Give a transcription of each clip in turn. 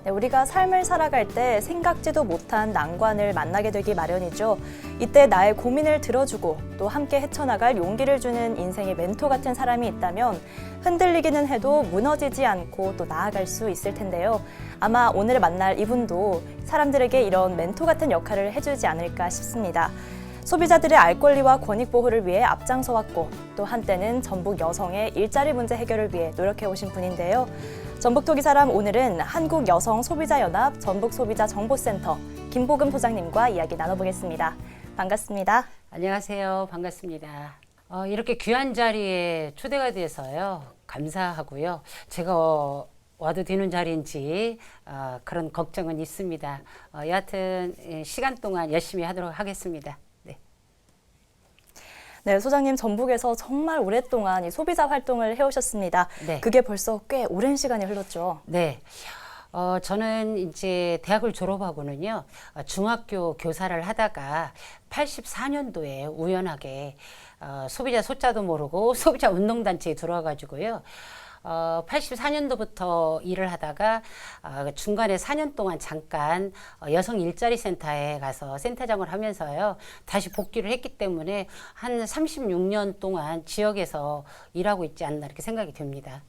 네, 우리가 삶을 살아갈 때 생각지도 못한 난관을 만나게 되기 마련이죠. 이때 나의 고민을 들어주고 또 함께 헤쳐나갈 용기를 주는 인생의 멘토 같은 사람이 있다면 흔들리기는 해도 무너지지 않고 또 나아갈 수 있을 텐데요. 아마 오늘 만날 이분도 사람들에게 이런 멘토 같은 역할을 해주지 않을까 싶습니다. 소비자들의 알 권리와 권익 보호를 위해 앞장서왔고 또 한때는 전북 여성의 일자리 문제 해결을 위해 노력해오신 분인데요. 전북토기 사람 오늘은 한국여성소비자연합 전북소비자정보센터 김보금 소장님과 이야기 나눠보겠습니다. 반갑습니다. 안녕하세요. 반갑습니다. 이렇게 귀한 자리에 초대가 돼서요. 감사하고요. 제가 와도 되는 자리인지 그런 걱정은 있습니다. 여하튼 시간 동안 열심히 하도록 하겠습니다. 네, 소장님 전북에서 정말 오랫동안 이 소비자 활동을 해오셨습니다. 네. 그게 벌써 꽤 오랜 시간이 흘렀죠. 네. 저는 이제 대학을 졸업하고는요, 중학교 교사를 하다가 84년도에 우연하게 소비자 소자도 모르고 소비자 운동단체에 들어와가지고요. 84년도부터 일을 하다가 중간에 4년 동안 잠깐 여성 일자리 센터에 가서 센터장을 하면서요. 다시 복귀를 했기 때문에 한 36년 동안 지역에서 일하고 있지 않나 이렇게 생각이 듭니다.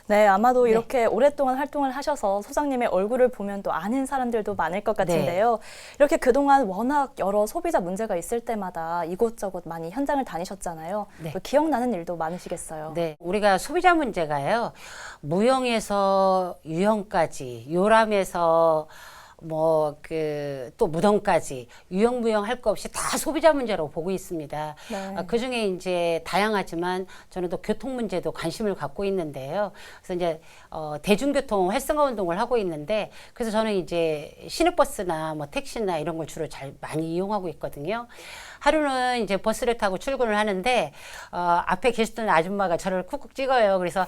네, 아마도 이렇게 오랫동안 활동을 하셔서 소장님의 얼굴을 보면 또 아는 사람들도 많을 것 같은데요. 이렇게 그동안 워낙 여러 소비자 문제가 있을 때마다 이곳저곳 많이 현장을 다니셨잖아요. 네. 또 기억나는 일도 많으시겠어요. 네, 우리가 소비자 문제가요. 무형에서 유형까지, 요람에서 또 무덤까지 유형무형 할 거 없이 다 소비자 문제라고 보고 있습니다. 네. 그 중에 이제 다양하지만 저는 또 교통 문제도 관심을 갖고 있는데요. 그래서 이제 대중교통 활성화 운동을 하고 있는데 그래서 저는 이제 시내버스나 택시나 이런 걸 주로 많이 이용하고 있거든요. 하루는 이제 버스를 타고 출근을 하는데 앞에 계셨던 아줌마가 저를 쿡쿡 찍어요. 그래서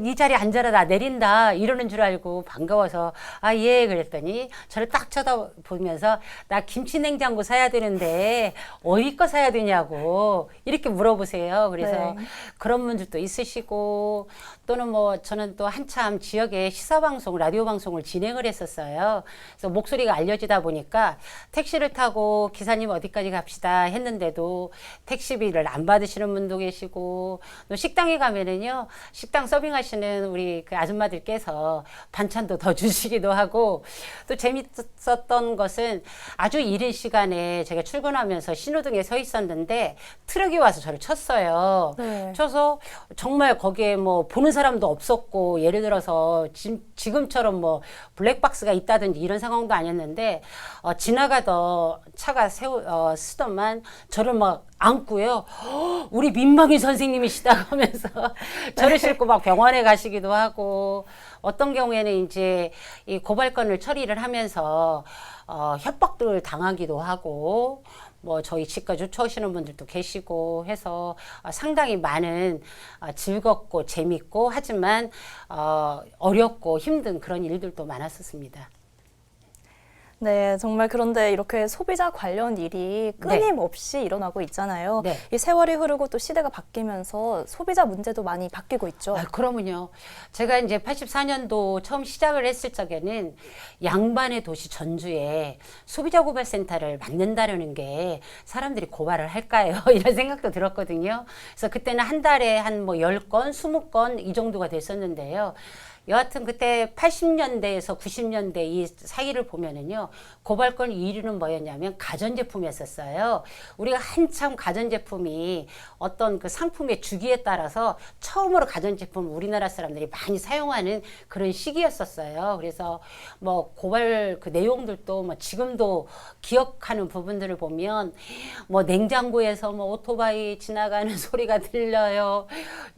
이 자리에 앉아라, 나 내린다 이러는 줄 알고 반가워서 예 그랬더니 저를 딱 쳐다보면서 나 김치냉장고 사야 되는데 어디 거 사야 되냐고 이렇게 물어보세요. 그래서 네. 그런 분들도 있으시고 또는 저는 또 한참 지역에 시사방송, 라디오 방송을 진행을 했었어요. 그래서 목소리가 알려지다 보니까 택시를 타고 기사님 어디까지 갑시다 했는데도 택시비를 안 받으시는 분도 계시고 또 식당에 가면은요 식당 서빙하시는 우리 그 아줌마들께서 반찬도 더 주시기도 하고 또 재밌었던 것은 아주 이른 시간에 제가 출근하면서 신호등에 서 있었는데 트럭이 와서 저를 쳤어요. 네. 쳐서 정말 거기에 보는 사람도 없었고 예를 들어서 지금처럼 블랙박스가 있다든지 이런 상황도 아니었는데 지나가던 차가 쓰더만 저를 막 안고요. 우리 민방위 선생님이시다 하면서 저를 싣고 막 병원에 가시기도 하고 어떤 경우에는 이제 이 고발건을 처리를 하면서 협박들 당하기도 하고 저희 집까지 쫓아오시는 분들도 계시고 해서 상당히 많은 즐겁고 재밌고 하지만 어렵고 힘든 그런 일들도 많았었습니다. 네, 정말 그런데 이렇게 소비자 관련 일이 끊임없이 일어나고 있잖아요. 네. 이 세월이 흐르고 또 시대가 바뀌면서 소비자 문제도 많이 바뀌고 있죠. 그러면요. 제가 이제 84년도 처음 시작을 했을 적에는 양반의 도시 전주에 소비자 고발센터를 만든다는 게 사람들이 고발을 할까요? 이런 생각도 들었거든요. 그래서 그때는 한 달에 한 10건, 20건 이 정도가 됐었는데요. 여하튼 그때 80년대에서 90년대 이 사이를 보면은요, 고발건 1위는 뭐였냐면 가전제품이었었어요. 우리가 한참 가전제품이 어떤 그 상품의 주기에 따라서 처음으로 가전제품을 우리나라 사람들이 많이 사용하는 그런 시기였었어요. 그래서 고발 그 내용들도 지금도 기억하는 부분들을 보면 냉장고에서 오토바이 지나가는 소리가 들려요.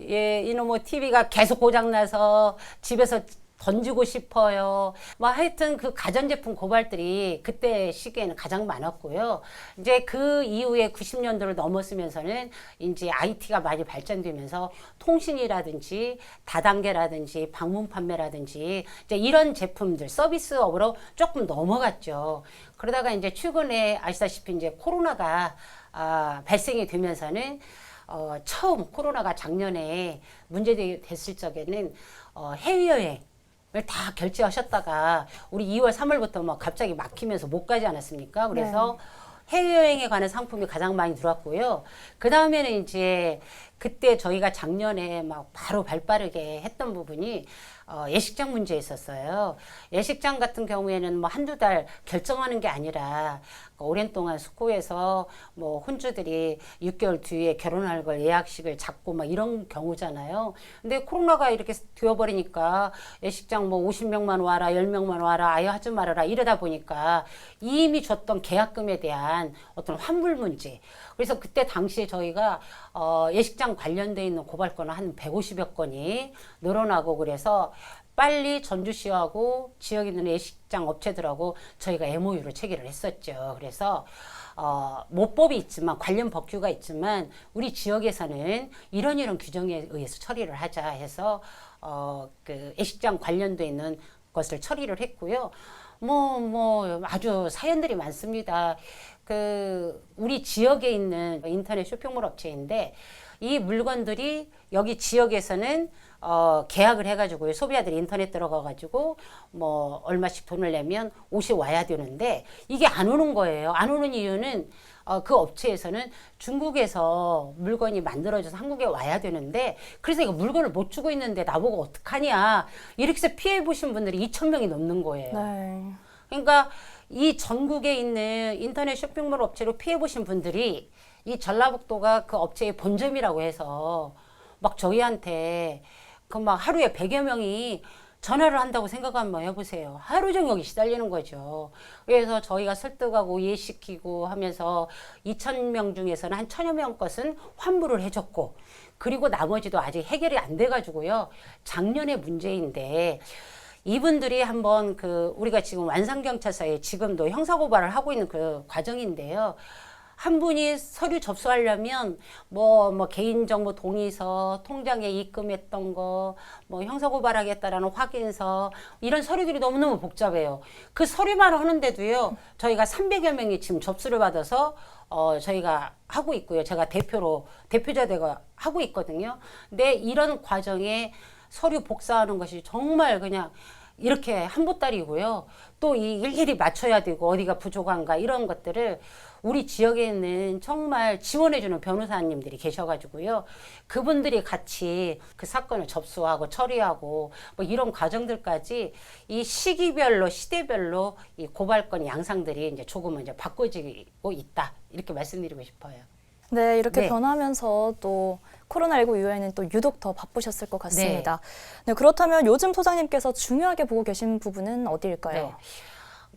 예, 이놈의 TV가 계속 고장나서 집에서 던지고 싶어요. 하여튼 그 가전제품 고발들이 그때 시기에는 가장 많았고요. 이제 그 이후에 90년도를 넘었으면서는 이제 IT가 많이 발전되면서 통신이라든지 다단계라든지 방문 판매라든지 이제 이런 제품들 서비스업으로 조금 넘어갔죠. 그러다가 이제 최근에 아시다시피 이제 코로나가 발생이 되면서는 처음 코로나가 작년에 문제됐을 적에는 해외여행 다 결제하셨다가 우리 2월, 3월부터 막 갑자기 막히면서 못 가지 않았습니까? 그래서 해외여행에 관한 상품이 가장 많이 들어왔고요. 그 다음에는 이제 그때 저희가 작년에 막 바로 발빠르게 했던 부분이 예식장 문제 있었어요. 예식장 같은 경우에는 뭐 한두 달 결정하는 게 아니라 오랜 동안 숙고해서 뭐 혼주들이 6개월 뒤에 결혼할 걸 예약식을 잡고 막 이런 경우잖아요. 근데 코로나가 이렇게 되어버리니까 예식장 뭐 50명만 와라, 10명만 와라, 아예 하지 말아라 이러다 보니까 이미 줬던 계약금에 대한 어떤 환불 문제. 그래서 그때 당시에 저희가 예식장 관련돼 있는 고발건은 한 150여 건이 늘어나고 그래서 빨리 전주시하고 지역에 있는 예식장 업체들하고 저희가 MOU를 체결을 했었죠. 그래서 모법이 있지만 관련 법규가 있지만 우리 지역에서는 이런 규정에 의해서 처리를 하자 해서 그 예식장 관련돼 있는 것을 처리를 했고요. 뭐 아주 사연들이 많습니다. 우리 지역에 있는 인터넷 쇼핑몰 업체인데 이 물건들이 여기 지역에서는 계약을 해가지고 소비자들이 인터넷 들어가가지고 뭐 얼마씩 돈을 내면 옷이 와야 되는데 이게 안 오는 거예요. 안 오는 이유는 그 업체에서는 중국에서 물건이 만들어져서 한국에 와야 되는데 그래서 이거 물건을 못 주고 있는데 나보고 어떡하냐 이렇게 해서 피해 보신 분들이 2,000명이 넘는 거예요. 네. 그러니까 이 전국에 있는 인터넷 쇼핑몰 업체로 피해 보신 분들이 이 전라북도가 그 업체의 본점이라고 해서 막 저희한테 그 막 하루에 100여 명이 전화를 한다고 생각 한번 해보세요. 하루 종일 여기 시달리는 거죠. 그래서 저희가 설득하고 이해시키고 하면서 2,000명 중에서는 한 1,000여 명 것은 환불을 해줬고 그리고 나머지도 아직 해결이 안 돼가지고요. 작년의 문제인데 이분들이 한번 우리가 지금 완산경찰서에 지금도 형사고발을 하고 있는 그 과정인데요. 한 분이 서류 접수하려면 뭐 개인정보 동의서, 통장에 입금했던 거, 뭐 형사고발하겠다라는 확인서 이런 서류들이 너무너무 복잡해요. 그 서류만 하는데도요. 저희가 300여 명이 지금 접수를 받아서 저희가 하고 있고요. 제가 대표자 되고 하고 있거든요. 근데 이런 과정에 서류 복사하는 것이 정말 그냥 이렇게 한 보따리고요. 또 이 일일이 맞춰야 되고 어디가 부족한가 이런 것들을 우리 지역에 있는 정말 지원해주는 변호사님들이 계셔가지고요. 그분들이 같이 그 사건을 접수하고 처리하고 뭐 이런 과정들까지 이 시기별로 시대별로 이 고발건 양상들이 이제 조금은 이제 바꿔지고 있다 이렇게 말씀드리고 싶어요. 네, 이렇게 네. 변하면서 또 코로나19 이후에는 또 유독 더 바쁘셨을 것 같습니다. 네, 그렇다면 요즘 소장님께서 중요하게 보고 계신 부분은 어디일까요? 네.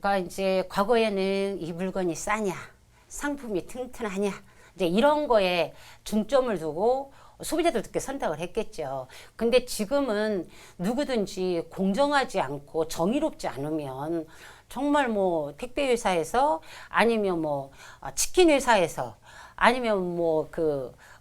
그러니까 이제 과거에는 이 물건이 싸냐, 상품이 튼튼하냐, 이제 이런 거에 중점을 두고 소비자들께 선택을 했겠죠. 근데 지금은 누구든지 공정하지 않고 정의롭지 않으면 정말 뭐 택배 회사에서 아니면 뭐 치킨 회사에서 아니면 뭐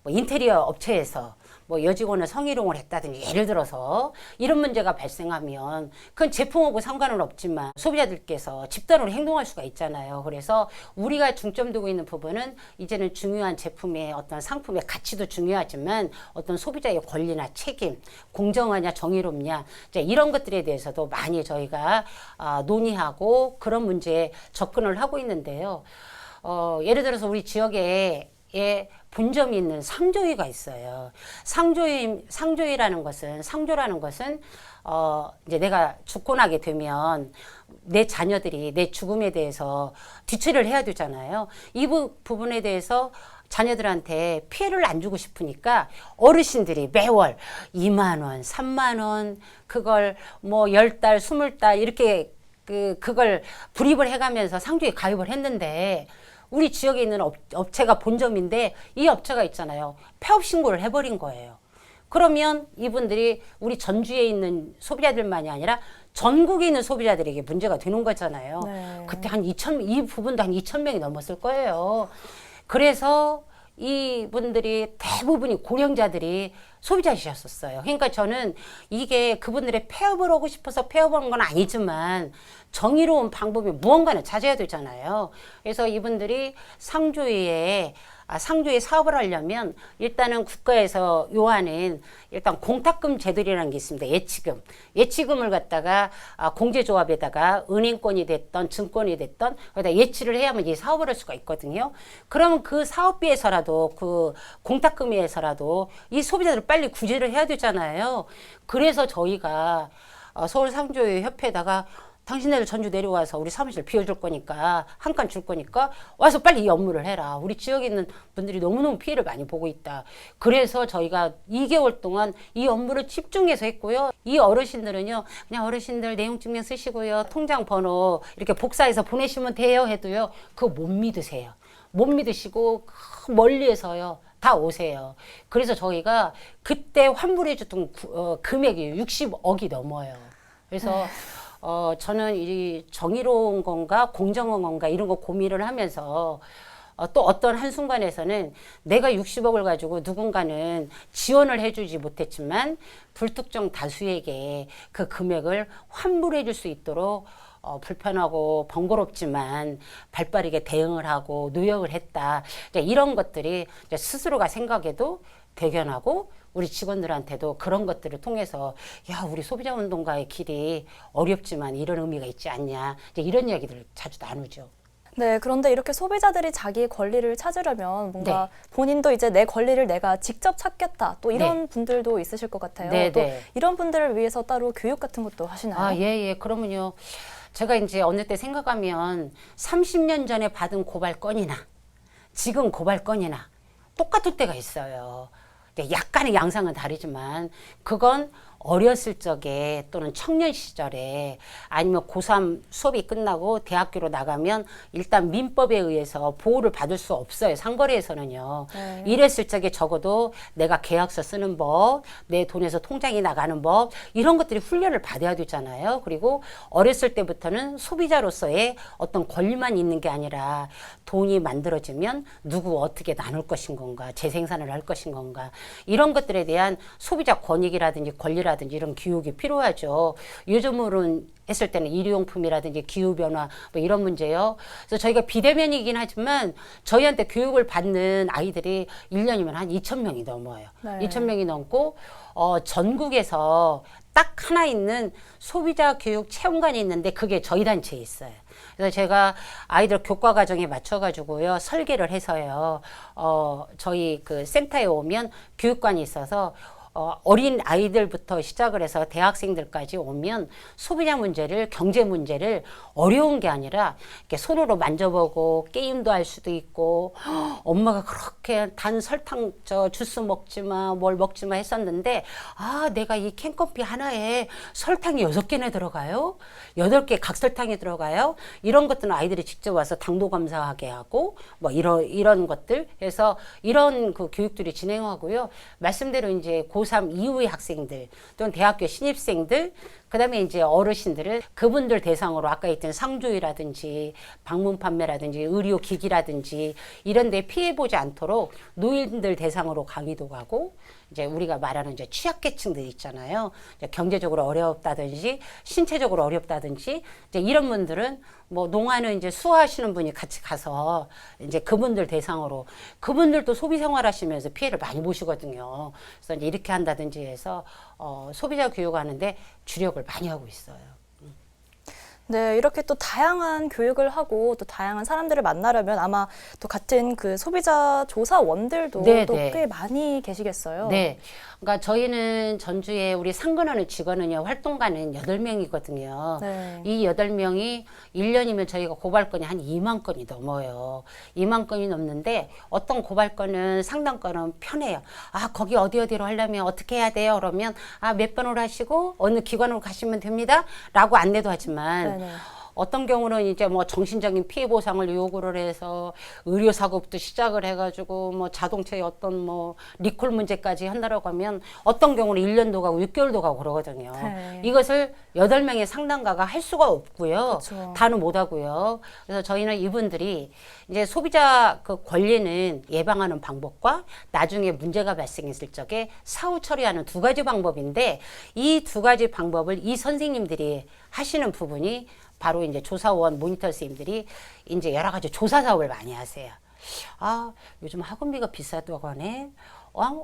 인테리어 업체에서 뭐 여직원을 성희롱을 했다든지 예를 들어서 이런 문제가 발생하면 그건 제품하고 상관은 없지만 소비자들께서 집단으로 행동할 수가 있잖아요. 그래서 우리가 중점 두고 있는 부분은 이제는 중요한 제품의 어떤 상품의 가치도 중요하지만 어떤 소비자의 권리나 책임, 공정하냐 정의롭냐 이제 이런 것들에 대해서도 많이 저희가 논의하고 그런 문제에 접근을 하고 있는데요. 예를 들어서 우리 지역에 본점이 있는 상조위가 있어요. 상조라는 것은 이제 내가 죽고 나게 되면 내 자녀들이 내 죽음에 대해서 뒤처리를 해야 되잖아요. 이 부분에 대해서 자녀들한테 피해를 안 주고 싶으니까 어르신들이 매월 2만 원, 3만 원 그걸 뭐 10달, 20달 이렇게 그걸 불입을 해가면서 상조에 가입을 했는데 우리 지역에 있는 업체가 본점인데 이 업체가 있잖아요. 폐업 신고를 해버린 거예요. 그러면 이분들이 우리 전주에 있는 소비자들만이 아니라 전국에 있는 소비자들에게 문제가 되는 거잖아요. 네. 그때 이 부분도 한 2,000명이 넘었을 거예요. 그래서 이분들이 대부분이 고령자들이 소비자이셨었어요. 그러니까 저는 이게 그분들의 폐업을 하고 싶어서 폐업한 건 아니지만 정의로운 방법이 무언가는 찾아야 되잖아요. 그래서 이분들이 상조에 사업을 하려면 일단은 국가에서 요하는 일단 공탁금 제도라는 게 있습니다. 예치금. 예치금을 갖다가 공제조합에다가 은행권이 됐던 증권이 됐던 거기다 예치를 해야만 이 사업을 할 수가 있거든요. 그러면 그 사업비에서라도 그 공탁금에서라도 이 소비자들을 빨리 구제를 해야 되잖아요. 그래서 저희가 서울상조협회에다가 당신네들 전주 내려와서 우리 사무실 비워줄 거니까 한 칸 줄 거니까 와서 빨리 이 업무를 해라. 우리 지역에 있는 분들이 너무너무 피해를 많이 보고 있다. 그래서 저희가 2개월 동안 이 업무를 집중해서 했고요. 이 어르신들은요. 그냥 어르신들 내용증명 쓰시고요. 통장 번호 이렇게 복사해서 보내시면 돼요 해도요. 그거 못 믿으세요. 못 믿으시고 멀리에서요. 다 오세요. 그래서 저희가 그때 환불해 줬던 금액이 60억이 넘어요. 그래서 저는 이 정의로운 건가 공정한 건가 이런 거 고민을 하면서 또 어떤 한순간에서는 내가 60억을 가지고 누군가는 지원을 해주지 못했지만 불특정 다수에게 그 금액을 환불해 줄 수 있도록 불편하고 번거롭지만 발빠르게 대응을 하고 노력을 했다. 이런 것들이 스스로가 생각해도 대견하고 우리 직원들한테도 그런 것들을 통해서 야 우리 소비자운동가의 길이 어렵지만 이런 의미가 있지 않냐 이런 이야기들을 자주 나누죠. 네, 그런데 이렇게 소비자들이 자기 권리를 찾으려면 뭔가 본인도 이제 내 권리를 내가 직접 찾겠다. 또 이런 분들도 있으실 것 같아요. 또 이런 분들을 위해서 따로 교육 같은 것도 하시나요? 예. 그러면요. 제가 이제 어느 때 생각하면 30년 전에 받은 고발건이나 지금 고발건이나 똑같을 때가 있어요. 약간의 양상은 다르지만 그건 어렸을 적에 또는 청년 시절에 아니면 고3 수업이 끝나고 대학교로 나가면 일단 민법에 의해서 보호를 받을 수 없어요. 상거래에서는요. 이랬을 적에 적어도 내가 계약서 쓰는 법, 내 돈에서 통장이 나가는 법 이런 것들이 훈련을 받아야 되잖아요. 그리고 어렸을 때부터는 소비자로서의 어떤 권리만 있는 게 아니라 돈이 만들어지면 누구 어떻게 나눌 것인 건가, 재생산을 할 것인 건가 이런 것들에 대한 소비자 권익이라든지 권리라든지 이런 교육이 필요하죠. 요즘으로는 했을 때는 일회용품이라든지 기후변화 뭐 이런 문제요. 그래서 저희가 비대면이긴 하지만 저희한테 교육을 받는 아이들이 1년이면 한 2,000명이 넘어요. 2,000명이 넘고 전국에서 딱 하나 있는 소비자 교육 체험관이 있는데 그게 저희 단체에 있어요. 그래서 제가 아이들 교과 과정에 맞춰가지고요 설계를 해서요 저희 그 센터에 오면 교육관이 있어서 어린 아이들부터 시작을 해서 대학생들까지 오면 소비자 문제를 경제 문제를 어려운 게 아니라 이렇게 손으로 만져보고 게임도 할 수도 있고 엄마가 그렇게 단 설탕 주스 먹지 마 뭘 먹지 마 했었는데 내가 이 캔커피 하나에 설탕이 6개나 들어가요? 8개 각설탕이 들어가요? 이런 것들은 아이들이 직접 와서 당도 감사하게 하고 뭐 이런 것들 해서 이런 그 교육들이 진행하고요. 말씀대로 이제 고3 이후의 학생들 또는 대학교 신입생들 그다음에 이제 어르신들은 그분들 대상으로 아까 했던 상조이라든지 방문 판매라든지 의료기기라든지 이런 데 피해 보지 않도록 노인들 대상으로 강의도 가고 이제 우리가 말하는 이제 취약계층들 있잖아요. 이제 경제적으로 어렵다든지 신체적으로 어렵다든지 이제 이런 분들은 뭐 농아는 이제 수화하시는 분이 같이 가서 이제 그분들 대상으로 그분들도 소비 생활하시면서 피해를 많이 보시거든요. 그래서 이제 이렇게 한다든지 해서 소비자 교육하는데 주력을 많이 하고 있어요. 네, 이렇게 또 다양한 교육을 하고 또 다양한 사람들을 만나려면 아마 또 같은 그 소비자 조사원들도 또 꽤 많이 계시겠어요. 네. 그러니까 저희는 전주에 우리 상근하는 직원은요, 활동가는 8명이거든요. 이 8명이 1년이면 저희가 고발건이 한 2만 건이 넘어요. 2만 건이 넘는데 어떤 고발건은 상담건은 편해요. 거기 어디로 하려면 어떻게 해야 돼요? 그러면 몇 번으로 하시고 어느 기관으로 가시면 됩니다. 라고 안내도 하지만 어떤 경우는 이제 뭐 정신적인 피해 보상을 요구를 해서 의료 사고부터 시작을 해가지고 뭐 자동차의 어떤 뭐 리콜 문제까지 한다라고 하면 어떤 경우는 1년도 가고 6개월도 가고 그러거든요. 네. 이것을 8명의 상담가가 할 수가 없고요. 그렇죠. 다는 못 하고요. 그래서 저희는 이분들이 이제 소비자 그 권리는 예방하는 방법과 나중에 문제가 발생했을 적에 사후 처리하는 두 가지 방법인데 이 두 가지 방법을 이 선생님들이 하시는 부분이 바로 이제 조사원 모니터 선생님들이 이제 여러 가지 조사 사업을 많이 하세요. 아, 요즘 학원비가 비싸다고 하네.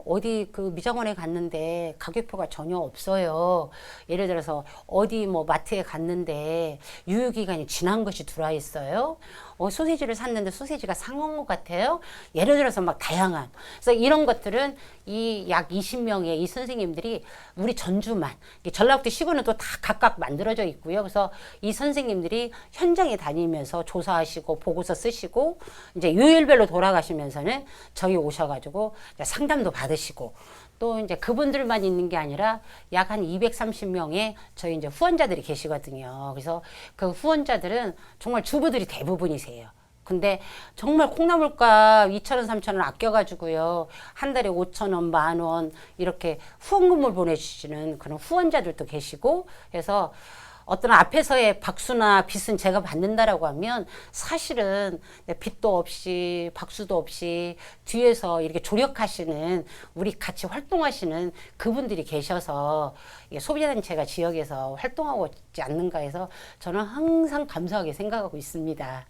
어디 그 미장원에 갔는데 가격표가 전혀 없어요. 예를 들어서 어디 뭐 마트에 갔는데 유효기간이 지난 것이 들어와 있어요. 소세지를 샀는데 소세지가 상한 것 같아요. 예를 들어서 막 다양한. 그래서 이런 것들은 이 약 20명의 이 선생님들이 우리 전주만, 전라북도 시군은 또 다 각각 만들어져 있고요. 그래서 이 선생님들이 현장에 다니면서 조사하시고 보고서 쓰시고 이제 요일별로 돌아가시면서는 저희 오셔가지고 상담도 받으시고 또 이제 그분들만 있는 게 아니라 약 한 230명의 저희 이제 후원자들이 계시거든요. 그래서 그 후원자들은 정말 주부들이 대부분이세요. 근데 정말 콩나물값 2,000원, 3,000원 아껴가지고요. 한 달에 5,000원, 10,000원 이렇게 후원금을 보내주시는 그런 후원자들도 계시고 해서 어떤 앞에서의 박수나 빚은 제가 받는다라고 하면 사실은 빚도 없이 박수도 없이 뒤에서 이렇게 조력하시는 우리 같이 활동하시는 그분들이 계셔서 소비자단체가 지역에서 활동하고 있지 않는가 해서 저는 항상 감사하게 생각하고 있습니다.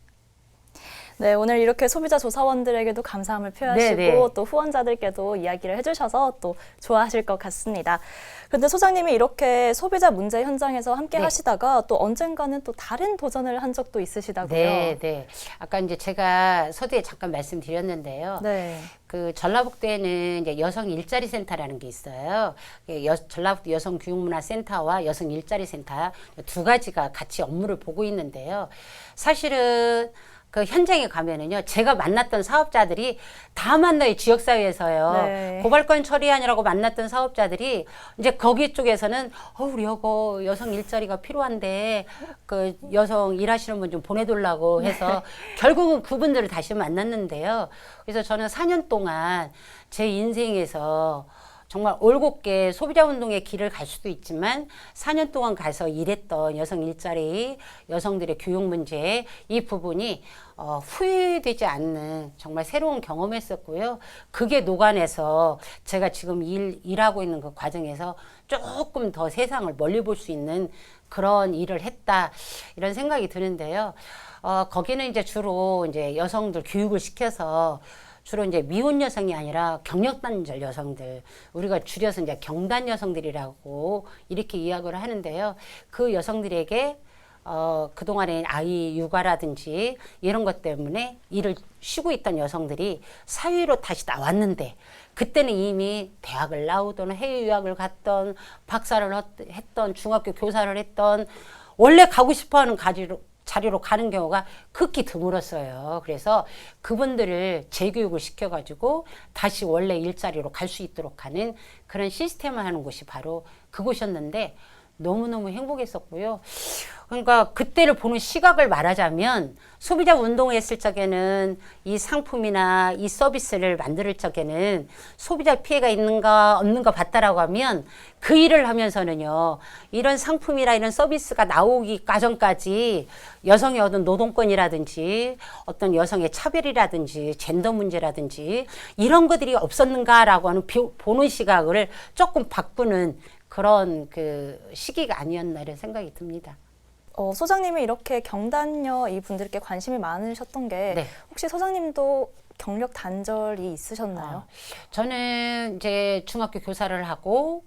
네, 오늘 이렇게 소비자 조사원들에게도 감사함을 표하시고 네네. 또 후원자들께도 이야기를 해주셔서 또 좋아하실 것 같습니다. 그런데 소장님이 이렇게 소비자 문제 현장에서 함께 네. 하시다가 또 언젠가는 또 다른 도전을 한 적도 있으시다고요? 네, 네. 아까 이제 제가 서두에 잠깐 말씀드렸는데요. 네. 그 전라북도에는 이제 여성 일자리 센터라는 게 있어요. 전라북도 여성 교육문화센터와 여성 일자리 센터 두 가지가 같이 업무를 보고 있는데요. 사실은 그 현장에 가면은요, 제가 만났던 사업자들이 다 만나요, 지역사회에서요. 네. 고발권 처리하느라고 만났던 사업자들이 이제 거기 쪽에서는, 우리 여거 여성 일자리가 필요한데, 그 여성 일하시는 분 좀 보내달라고 해서 결국은 그분들을 다시 만났는데요. 그래서 저는 4년 동안 제 인생에서 정말 올곧게 소비자 운동의 길을 갈 수도 있지만 4년 동안 가서 일했던 여성 일자리, 여성들의 교육 문제 이 부분이 후회되지 않는 정말 새로운 경험했었고요. 그게 녹아내서 제가 지금 일하고 있는 그 과정에서 조금 더 세상을 멀리 볼 수 있는 그런 일을 했다 이런 생각이 드는데요. 거기는 이제 주로 이제 여성들 교육을 시켜서 주로 이제 미혼 여성이 아니라 경력단절 여성들, 우리가 줄여서 이제 경단 여성들이라고 이렇게 이야기를 하는데요. 그 여성들에게 그동안에 아이 육아라든지 이런 것 때문에 일을 쉬고 있던 여성들이 사회로 다시 나왔는데 그때는 이미 대학을 나오던 해외 유학을 갔던 박사를 했던 중학교 교사를 했던 원래 가고 싶어하는 자리로 가는 경우가 극히 드물었어요. 그래서 그분들을 재교육을 시켜가지고 다시 원래 일자리로 갈 수 있도록 하는 그런 시스템을 하는 곳이 바로 그곳이었는데 너무너무 행복했었고요. 그러니까 그때를 보는 시각을 말하자면 소비자 운동을 했을 적에는 이 상품이나 이 서비스를 만들 적에는 소비자 피해가 있는가 없는가 봤다라고 하면 그 일을 하면서는요. 이런 상품이나 이런 서비스가 나오기 과정까지 여성의 어떤 노동권이라든지 어떤 여성의 차별이라든지 젠더 문제라든지 이런 것들이 없었는가라고 하는 보는 시각을 조금 바꾸는 그런 그 시기가 아니었나 이런 생각이 듭니다. 소장님이 이렇게 경단녀 이 분들께 관심이 많으셨던 게 네. 혹시 소장님도 경력 단절이 있으셨나요? 저는 이제 중학교 교사를 하고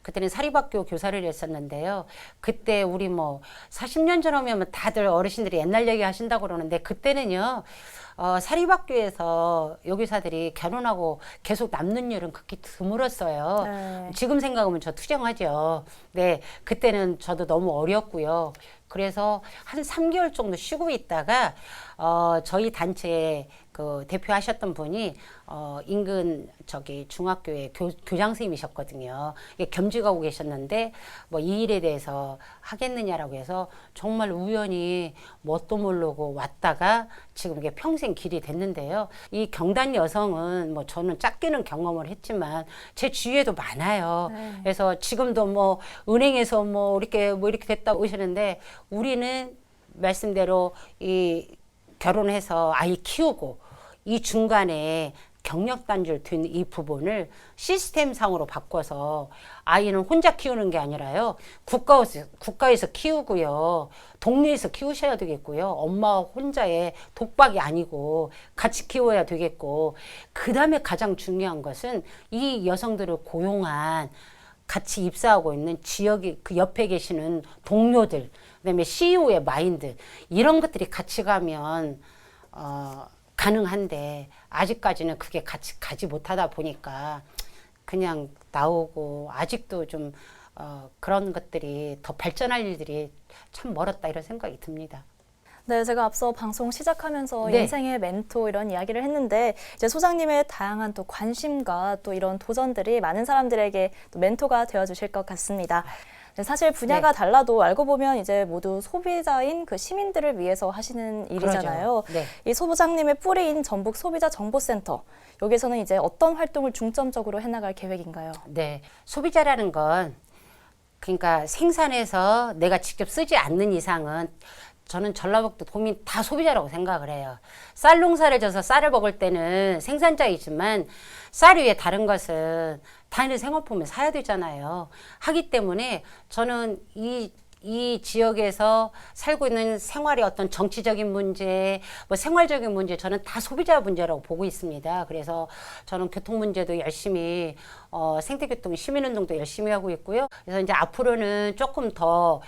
그때는 사립학교 교사를 했었는데요. 그때 우리 뭐 40년 전이면 다들 어르신들이 옛날 얘기 하신다고 그러는데 그때는요. 사립학교에서 여교사들이 결혼하고 계속 남는 일은 극히 드물었어요. 네. 지금 생각하면 저 투정하죠. 네, 그때는 저도 너무 어렸고요. 그래서 한 3개월 정도 쉬고 있다가 저희 단체에 그 대표하셨던 분이 인근 저기 중학교의 교장 선생님이셨거든요. 이게 겸직하고 계셨는데 뭐 이 일에 대해서 하겠느냐라고 해서 정말 우연히 뭣도 모르고 왔다가 지금 이게 평생 길이 됐는데요. 이 경단 여성은 뭐 저는 짝끼는 경험을 했지만 제 주위에도 많아요. 네. 그래서 지금도 뭐 은행에서 뭐 이렇게 됐다고 하시는데 우리는 말씀대로 이 결혼해서 아이 키우고 이 중간에 경력 단절 된 이 부분을 시스템상으로 바꿔서 아이는 혼자 키우는 게 아니라요. 국가에서 키우고요. 동네에서 키우셔야 되겠고요. 엄마 혼자의 독박이 아니고 같이 키워야 되겠고. 그 다음에 가장 중요한 것은 이 여성들을 고용한 같이 입사하고 있는 지역의 그 옆에 계시는 동료들, 그다음에 CEO의 마인드 이런 것들이 같이 가면 가능한데 아직까지는 그게 같이 가지 못하다 보니까 그냥 나오고 아직도 좀 그런 것들이 더 발전할 일들이 참 멀었다 이런 생각이 듭니다. 네, 제가 앞서 방송 시작하면서 네. 인생의 멘토 이런 이야기를 했는데 이제 소장님의 다양한 또 관심과 또 이런 도전들이 많은 사람들에게 또 멘토가 되어주실 것 같습니다. 네, 사실 분야가 네. 달라도 알고 보면 이제 모두 소비자인 그 시민들을 위해서 하시는 일이잖아요. 그러죠. 네. 이 소장님의 뿌리인 전북 소비자 정보센터 여기서는 이제 어떤 활동을 중점적으로 해나갈 계획인가요? 네, 소비자라는 건 그러니까 생산해서 내가 직접 쓰지 않는 이상은 저는 전라북도 도민 다 소비자라고 생각을 해요. 쌀 농사를 져서 쌀을 먹을 때는 생산자이지만 쌀 위에 다른 것은 다른 생활품을 사야 되잖아요. 하기 때문에 저는 이 지역에서 살고 있는 생활의 어떤 정치적인 문제, 뭐 생활적인 문제, 저는 다 소비자 문제라고 보고 있습니다. 그래서 저는 교통 문제도 열심히, 생태교통 시민운동도 열심히 하고 있고요. 그래서 이제 앞으로는 조금 더,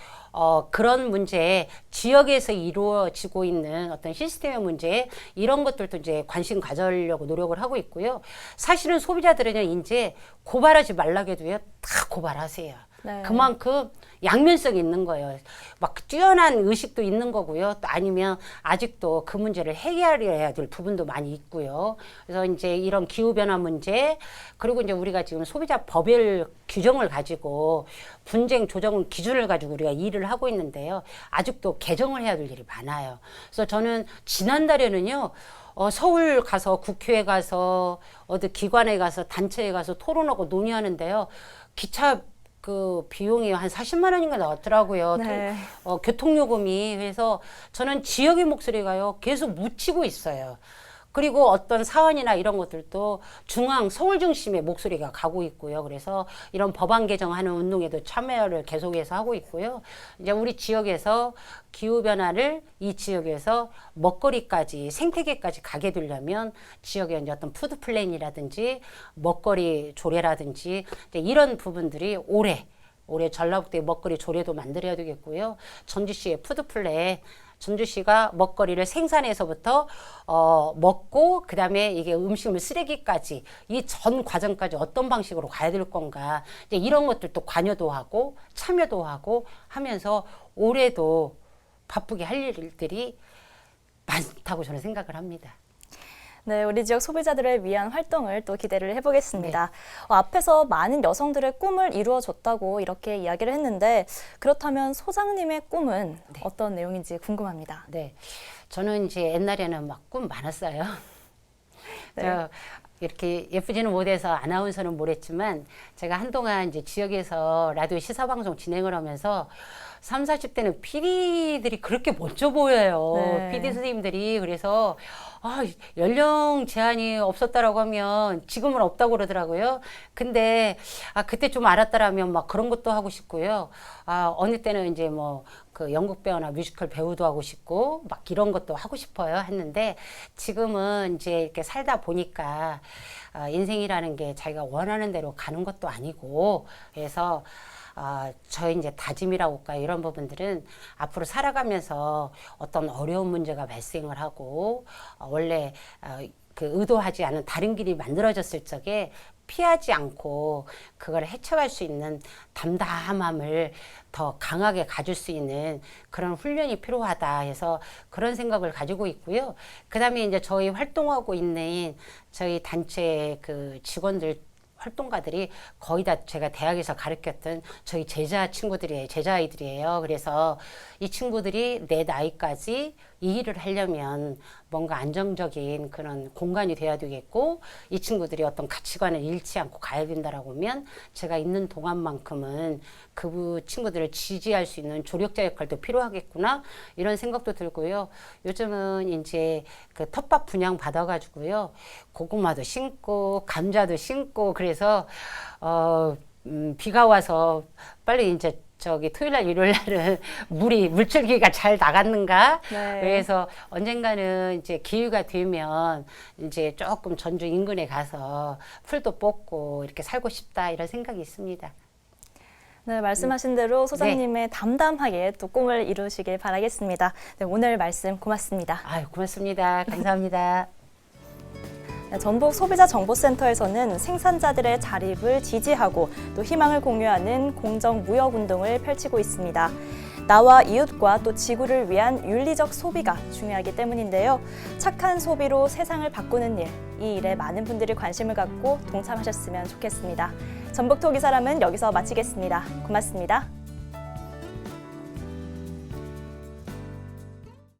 그런 문제, 지역에서 이루어지고 있는 어떤 시스템의 문제, 이런 것들도 이제 관심 가져려고 노력을 하고 있고요. 사실은 소비자들은 이제 고발하지 말라고 해도요, 다 고발하세요. 네. 그만큼 양면성이 있는 거예요. 막 뛰어난 의식도 있는 거고요. 또 아니면 아직도 그 문제를 해결해야 될 부분도 많이 있고요. 그래서 이제 이런 기후변화 문제, 그리고 이제 우리가 지금 소비자 법일 규정을 가지고 분쟁 조정 기준을 가지고 우리가 일을 하고 있는데요. 아직도 개정을 해야 될 일이 많아요. 그래서 저는 지난달에는요, 서울 가서 국회에 가서 어디 기관에 가서 단체에 가서 토론하고 논의하는데요. 기차 그 비용이 한 40만 원인가 나왔더라고요. 네. 교통요금이. 그래서 저는 지역의 목소리가요 계속 묻히고 있어요. 그리고 어떤 사안이나 이런 것들도 중앙 서울 중심의 목소리가 가고 있고요. 그래서 이런 법안 개정하는 운동에도 참여를 계속해서 하고 있고요. 이제 우리 지역에서 기후변화를 이 지역에서 먹거리까지 생태계까지 가게 되려면 지역의 이제 어떤 푸드 플랜이라든지 먹거리 조례라든지 이제 이런 부분들이 올해 전라북도의 먹거리 조례도 만들어야 되겠고요. 전주시의 푸드 플랜, 전주시가 먹거리를 생산해서부터 먹고 그다음에 이게 음식물 쓰레기까지 이 전 과정까지 어떤 방식으로 가야 될 건가 이제 이런 것들도 관여도 하고 참여도 하고 하면서 올해도 바쁘게 할 일들이 많다고 저는 생각을 합니다. 네, 우리 지역 소비자들을 위한 활동을 또 기대를 해보겠습니다. 앞에서 많은 여성들의 꿈을 이루어줬다고 이렇게 이야기를 했는데 그렇다면 소장님의 꿈은 네. 어떤 내용인지 궁금합니다. 네, 저는 이제 옛날에는 막 꿈 많았어요. 네. 저 이렇게 예쁘지는 못해서 아나운서는 못했지만 제가 한동안 이제 지역에서 라디오 시사방송 진행을 하면서 30, 40대는 PD들이 그렇게 멋져 보여요. 네. PD 선생님들이. 그래서 연령 제한이 없었다라고 하면 지금은 없다고 그러더라고요. 근데 그때 좀 알았다라면 막 그런 것도 하고 싶고요. 어느 때는 이제 뭐 그 연극 배우나 뮤지컬 배우도 하고 싶고 막 이런 것도 하고 싶어요 했는데 지금은 이제 이렇게 살다 보니까 인생이라는 게 자기가 원하는 대로 가는 것도 아니고 그래서 저희 이제 다짐이라고 할까 이런 부분들은 앞으로 살아가면서 어떤 어려운 문제가 발생을 하고 원래 그 의도하지 않은 다른 길이 만들어졌을 적에 피하지 않고 그걸 헤쳐갈 수 있는 담담함을 더 강하게 가질 수 있는 그런 훈련이 필요하다 해서 그런 생각을 가지고 있고요. 그다음에 이제 저희 활동하고 있는 저희 단체 그 직원들 활동가들이 거의 다 제가 대학에서 가르쳤던 저희 제자 친구들이에요. 제자 아이들이에요. 그래서 이 친구들이 내 나이까지 이 일을 하려면 뭔가 안정적인 그런 공간이 돼야 되겠고 이 친구들이 어떤 가치관을 잃지 않고 가야 된다라고 하면 제가 있는 동안만큼은 그 친구들을 지지할 수 있는 조력자 역할도 필요하겠구나 이런 생각도 들고요. 요즘은 이제 그 텃밭 분양 받아가지고요. 고구마도 심고 감자도 심고 그래서 비가 와서 빨리 이제 저기 토요일날 일요일날은 물줄기가 잘 나갔는가? 네. 그래서 언젠가는 이제 기회가 되면 이제 조금 전주 인근에 가서 풀도 뽑고 이렇게 살고 싶다 이런 생각이 있습니다. 네, 말씀하신 대로 소장님의 담담하게 또 꿈을 이루시길 바라겠습니다. 네, 오늘 말씀 고맙습니다. 아유, 고맙습니다. 감사합니다. 네, 전북 소비자정보센터에서는 생산자들의 자립을 지지하고 또 희망을 공유하는 공정무역운동을 펼치고 있습니다. 나와 이웃과 또 지구를 위한 윤리적 소비가 중요하기 때문인데요. 착한 소비로 세상을 바꾸는 일, 이 일에 많은 분들이 관심을 갖고 동참하셨으면 좋겠습니다. 전북토기 사람은 여기서 마치겠습니다. 고맙습니다.